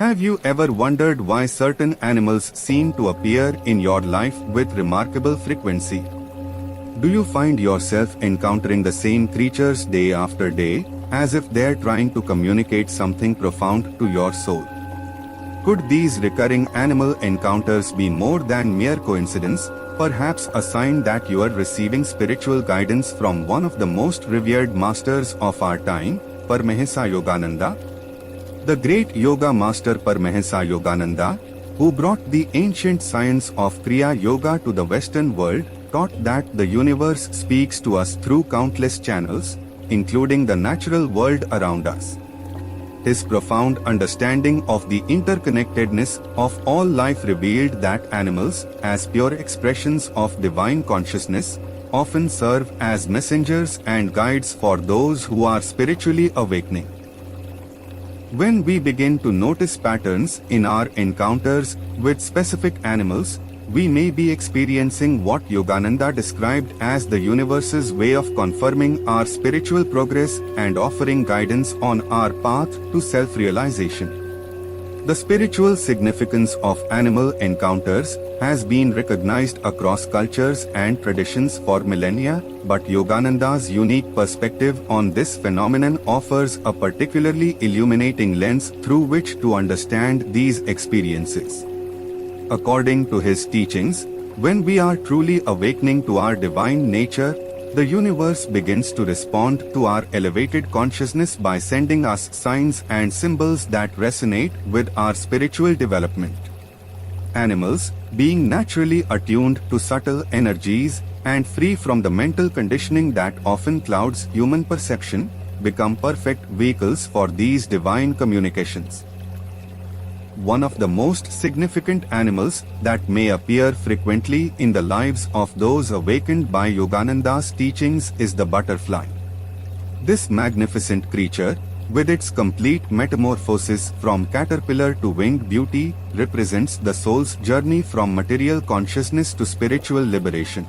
Have you ever wondered why certain animals seem to appear in your life with remarkable frequency? Do you find yourself encountering the same creatures day after day, as if they're trying to communicate something profound to your soul? Could these recurring animal encounters be more than mere coincidence, perhaps a sign that you are receiving spiritual guidance from one of the most revered masters of our time, Paramahansa Yogananda? The great yoga master Paramahansa Yogananda, who brought the ancient science of Kriya Yoga to the Western world, taught that the universe speaks to us through countless channels, including the natural world around us. His profound understanding of the interconnectedness of all life revealed that animals, as pure expressions of divine consciousness, often serve as messengers and guides for those who are spiritually awakening. When we begin to notice patterns in our encounters with specific animals, we may be experiencing what Yogananda described as the universe's way of confirming our spiritual progress and offering guidance on our path to self-realization. The spiritual significance of animal encounters has been recognized across cultures and traditions for millennia, but Yogananda's unique perspective on this phenomenon offers a particularly illuminating lens through which to understand these experiences. According to his teachings, when we are truly awakening to our divine nature, the universe begins to respond to our elevated consciousness by sending us signs and symbols that resonate with our spiritual development. Animals, being naturally attuned to subtle energies and free from the mental conditioning that often clouds human perception, become perfect vehicles for these divine communications. One of the most significant animals that may appear frequently in the lives of those awakened by Yogananda's teachings is the butterfly. This magnificent creature, with its complete metamorphosis from caterpillar to winged beauty, represents the soul's journey from material consciousness to spiritual liberation.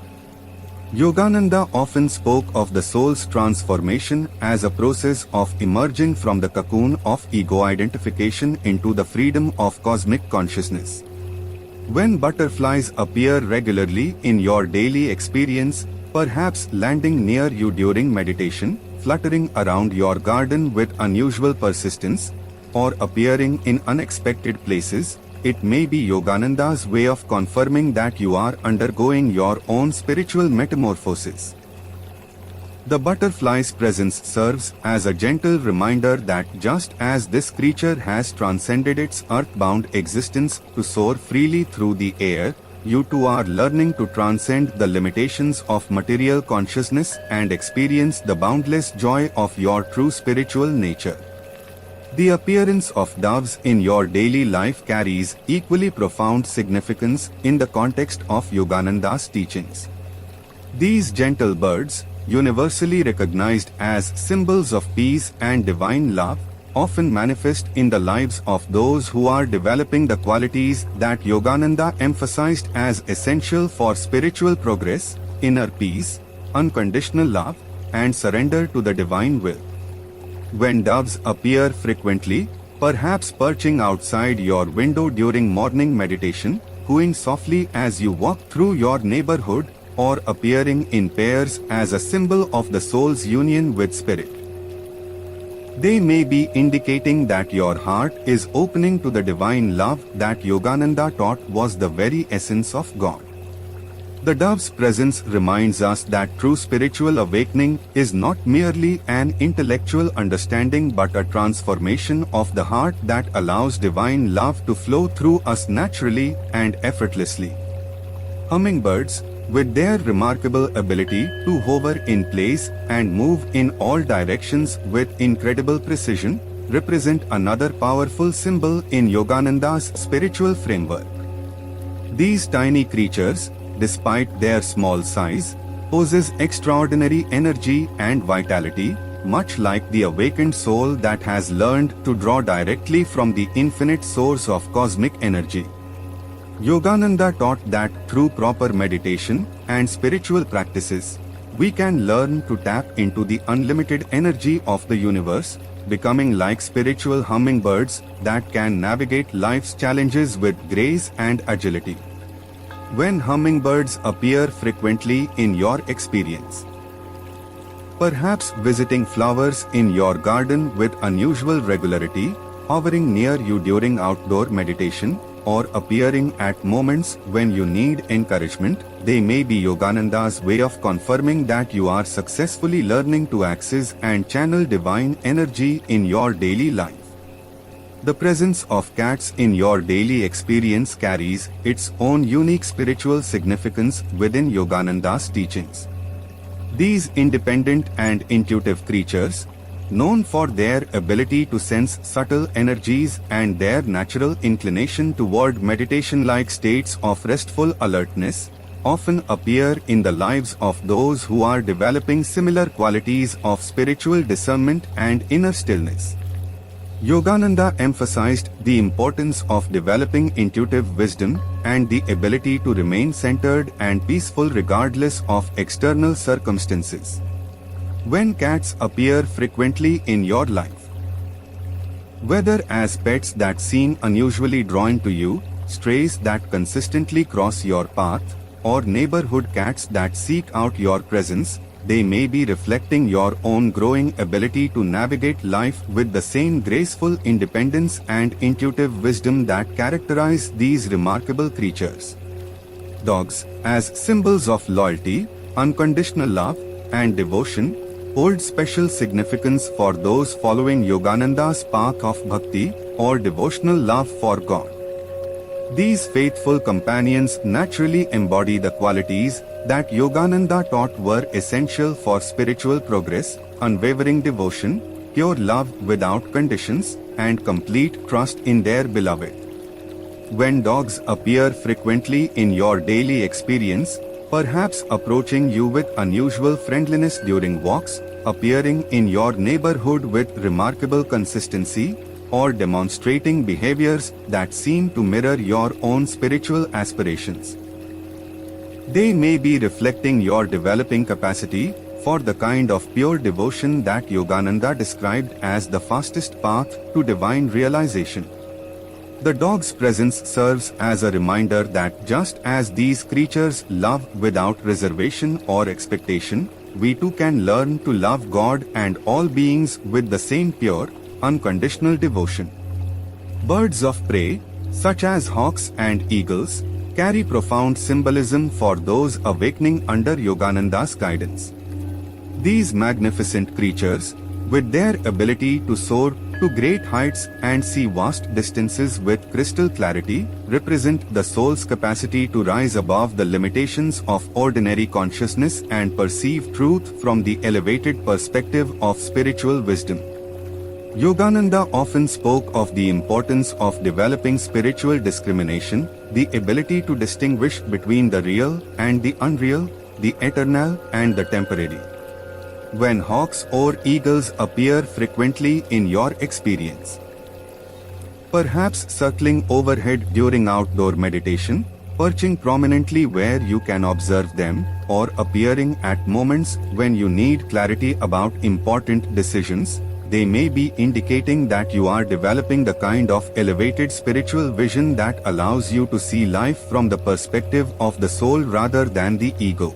Yogananda often spoke of the soul's transformation as a process of emerging from the cocoon of ego identification into the freedom of cosmic consciousness. When butterflies appear regularly in your daily experience, perhaps landing near you during meditation, fluttering around your garden with unusual persistence, or appearing in unexpected places, it may be Yogananda's way of confirming that you are undergoing your own spiritual metamorphosis. The butterfly's presence serves as a gentle reminder that just as this creature has transcended its earthbound existence to soar freely through the air, you too are learning to transcend the limitations of material consciousness and experience the boundless joy of your true spiritual nature. The appearance of doves in your daily life carries equally profound significance in the context of Yogananda's teachings. These gentle birds, universally recognized as symbols of peace and divine love, often manifest in the lives of those who are developing the qualities that Yogananda emphasized as essential for spiritual progress: inner peace, unconditional love, and surrender to the divine will. When doves appear frequently, perhaps perching outside your window during morning meditation, cooing softly as you walk through your neighborhood, or appearing in pairs as a symbol of the soul's union with spirit, they may be indicating that your heart is opening to the divine love that Yogananda taught was the very essence of God. The dove's presence reminds us that true spiritual awakening is not merely an intellectual understanding but a transformation of the heart that allows divine love to flow through us naturally and effortlessly. Hummingbirds, with their remarkable ability to hover in place and move in all directions with incredible precision, represent another powerful symbol in Yogananda's spiritual framework. These tiny creatures, despite their small size, possess extraordinary energy and vitality, much like the awakened soul that has learned to draw directly from the infinite source of cosmic energy. Yogananda taught that through proper meditation and spiritual practices, we can learn to tap into the unlimited energy of the universe, becoming like spiritual hummingbirds that can navigate life's challenges with grace and agility. When hummingbirds appear frequently in your experience, perhaps visiting flowers in your garden with unusual regularity, hovering near you during outdoor meditation, or appearing at moments when you need encouragement, they may be Yogananda's way of confirming that you are successfully learning to access and channel divine energy in your daily life. The presence of cats in your daily experience carries its own unique spiritual significance within Yogananda's teachings. These independent and intuitive creatures, known for their ability to sense subtle energies and their natural inclination toward meditation-like states of restful alertness, often appear in the lives of those who are developing similar qualities of spiritual discernment and inner stillness. Yogananda emphasized the importance of developing intuitive wisdom and the ability to remain centered and peaceful regardless of external circumstances. When cats appear frequently in your life, whether as pets that seem unusually drawn to you, strays that consistently cross your path, or neighborhood cats that seek out your presence, they may be reflecting your own growing ability to navigate life with the same graceful independence and intuitive wisdom that characterize these remarkable creatures. Dogs, as symbols of loyalty, unconditional love, and devotion, hold special significance for those following Yogananda's path of bhakti or devotional love for God. These faithful companions naturally embody the qualities that Yogananda taught were essential for spiritual progress: unwavering devotion, pure love without conditions, and complete trust in their beloved. When dogs appear frequently in your daily experience, perhaps approaching you with unusual friendliness during walks, appearing in your neighborhood with remarkable consistency, or demonstrating behaviors that seem to mirror your own spiritual aspirations, they may be reflecting your developing capacity for the kind of pure devotion that Yogananda described as the fastest path to divine realization. The dog's presence serves as a reminder that just as these creatures love without reservation or expectation, we too can learn to love God and all beings with the same pure, unconditional devotion. Birds of prey, such as hawks and eagles, carry profound symbolism for those awakening under Yogananda's guidance. These magnificent creatures, with their ability to soar to great heights and see vast distances with crystal clarity, represent the soul's capacity to rise above the limitations of ordinary consciousness and perceive truth from the elevated perspective of spiritual wisdom. Yogananda often spoke of the importance of developing spiritual discrimination, the ability to distinguish between the real and the unreal, the eternal and the temporary. When hawks or eagles appear frequently in your experience, perhaps circling overhead during outdoor meditation, perching prominently where you can observe them, or appearing at moments when you need clarity about important decisions, they may be indicating that you are developing the kind of elevated spiritual vision that allows you to see life from the perspective of the soul rather than the ego.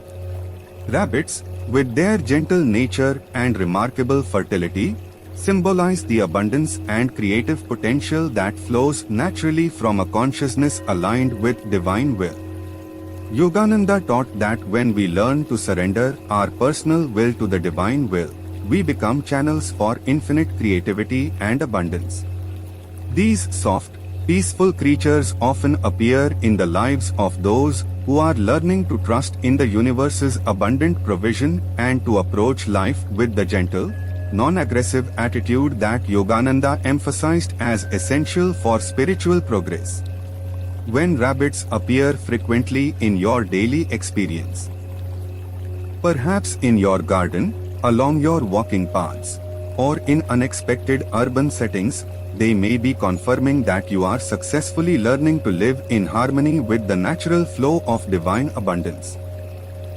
Rabbits, with their gentle nature and remarkable fertility, symbolize the abundance and creative potential that flows naturally from a consciousness aligned with divine will. Yogananda taught that when we learn to surrender our personal will to the divine will, we become channels for infinite creativity and abundance. These soft, peaceful creatures often appear in the lives of those who are learning to trust in the universe's abundant provision and to approach life with the gentle, non-aggressive attitude that Yogananda emphasized as essential for spiritual progress. When rabbits appear frequently in your daily experience, perhaps in your garden, along your walking paths, or in unexpected urban settings, they may be confirming that you are successfully learning to live in harmony with the natural flow of divine abundance.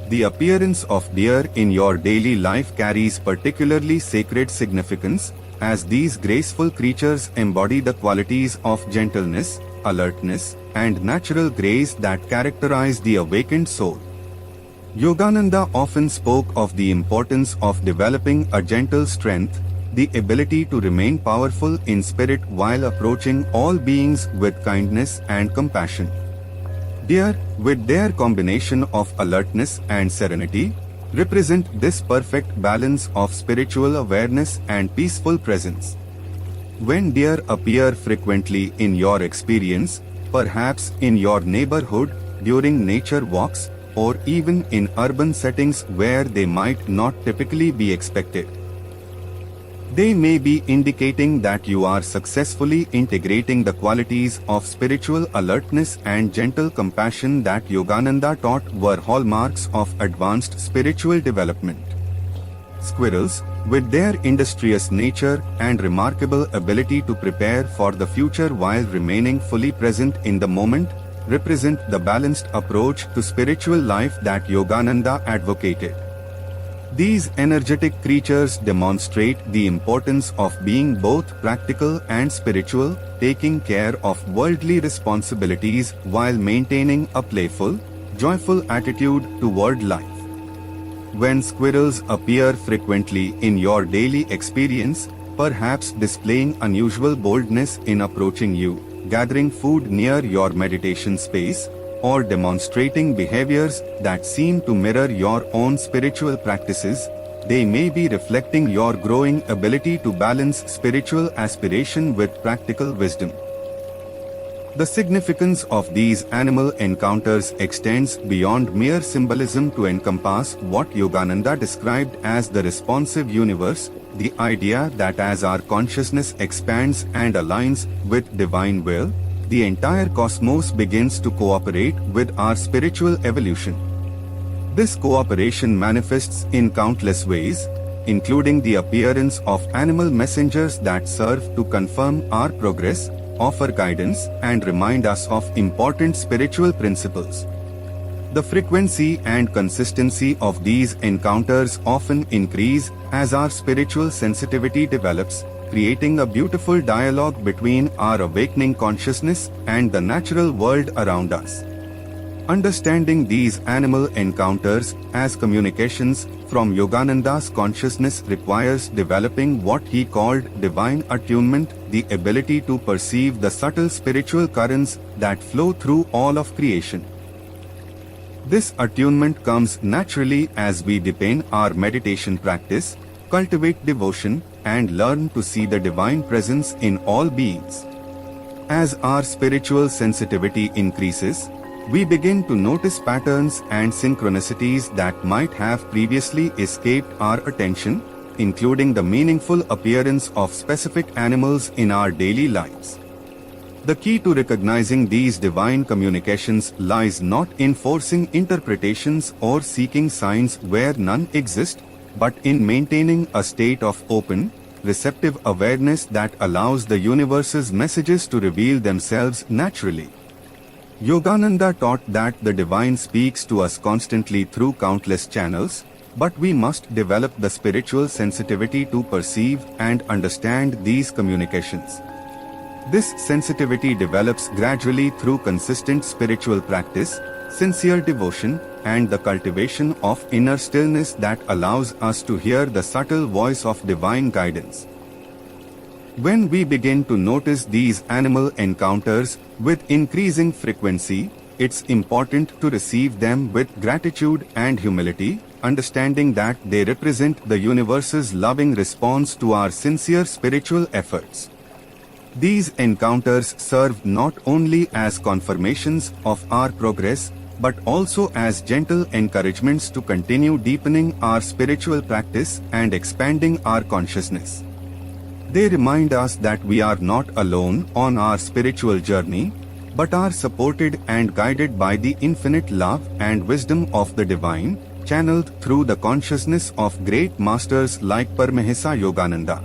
The appearance of deer in your daily life carries particularly sacred significance, as these graceful creatures embody the qualities of gentleness, alertness, and natural grace that characterize the awakened soul. Yogananda often spoke of the importance of developing a gentle strength, the ability to remain powerful in spirit while approaching all beings with kindness and compassion. Deer, with their combination of alertness and serenity, represent this perfect balance of spiritual awareness and peaceful presence. When deer appear frequently in your experience, perhaps in your neighborhood, during nature walks, or even in urban settings where they might not typically be expected, they may be indicating that you are successfully integrating the qualities of spiritual alertness and gentle compassion that Yogananda taught were hallmarks of advanced spiritual development. Squirrels, with their industrious nature and remarkable ability to prepare for the future while remaining fully present in the moment, represent the balanced approach to spiritual life that Yogananda advocated. These energetic creatures demonstrate the importance of being both practical and spiritual, taking care of worldly responsibilities while maintaining a playful, joyful attitude toward life. When squirrels appear frequently in your daily experience, perhaps displaying unusual boldness in approaching you, gathering food near your meditation space, or demonstrating behaviors that seem to mirror your own spiritual practices, they may be reflecting your growing ability to balance spiritual aspiration with practical wisdom. The significance of these animal encounters extends beyond mere symbolism to encompass what Yogananda described as the responsive universe, the idea that as our consciousness expands and aligns with divine will, the entire cosmos begins to cooperate with our spiritual evolution. This cooperation manifests in countless ways, including the appearance of animal messengers that serve to confirm our progress, offer guidance, and remind us of important spiritual principles. The frequency and consistency of these encounters often increase as our spiritual sensitivity develops, creating a beautiful dialogue between our awakening consciousness and the natural world around us. Understanding these animal encounters as communications from Yogananda's consciousness requires developing what he called divine attunement, the ability to perceive the subtle spiritual currents that flow through all of creation. This attunement comes naturally as we deepen our meditation practice, cultivate devotion, and learn to see the divine presence in all beings. As our spiritual sensitivity increases, we begin to notice patterns and synchronicities that might have previously escaped our attention, including the meaningful appearance of specific animals in our daily lives. The key to recognizing these divine communications lies not in forcing interpretations or seeking signs where none exist, but in maintaining a state of open, receptive awareness that allows the universe's messages to reveal themselves naturally. Yogananda taught that the divine speaks to us constantly through countless channels, but we must develop the spiritual sensitivity to perceive and understand these communications. This sensitivity develops gradually through consistent spiritual practice, sincere devotion, and the cultivation of inner stillness that allows us to hear the subtle voice of divine guidance. When we begin to notice these animal encounters with increasing frequency, it's important to receive them with gratitude and humility, understanding that they represent the universe's loving response to our sincere spiritual efforts. These encounters serve not only as confirmations of our progress, but also as gentle encouragements to continue deepening our spiritual practice and expanding our consciousness. They remind us that we are not alone on our spiritual journey, but are supported and guided by the infinite love and wisdom of the divine, channeled through the consciousness of great masters like Paramahansa Yogananda.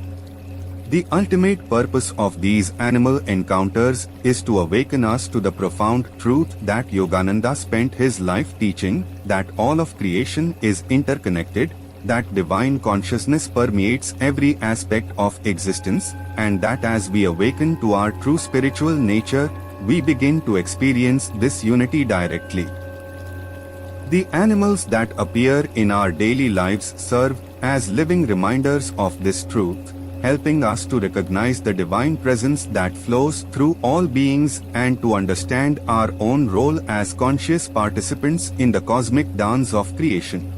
The ultimate purpose of these animal encounters is to awaken us to the profound truth that Yogananda spent his life teaching, that all of creation is interconnected, that divine consciousness permeates every aspect of existence, and that as we awaken to our true spiritual nature, we begin to experience this unity directly. The animals that appear in our daily lives serve as living reminders of this truth, helping us to recognize the divine presence that flows through all beings and to understand our own role as conscious participants in the cosmic dance of creation.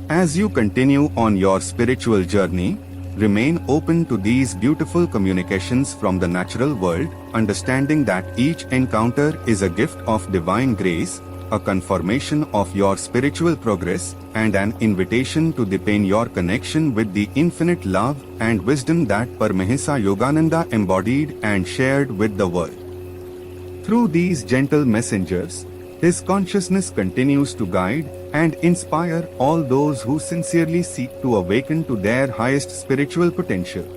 As you continue on your spiritual journey, remain open to these beautiful communications from the natural world, understanding that each encounter is a gift of divine grace, a confirmation of your spiritual progress, and an invitation to deepen your connection with the infinite love and wisdom that Paramahansa Yogananda embodied and shared with the world. Through these gentle messengers, his consciousness continues to guide and inspire all those who sincerely seek to awaken to their highest spiritual potential.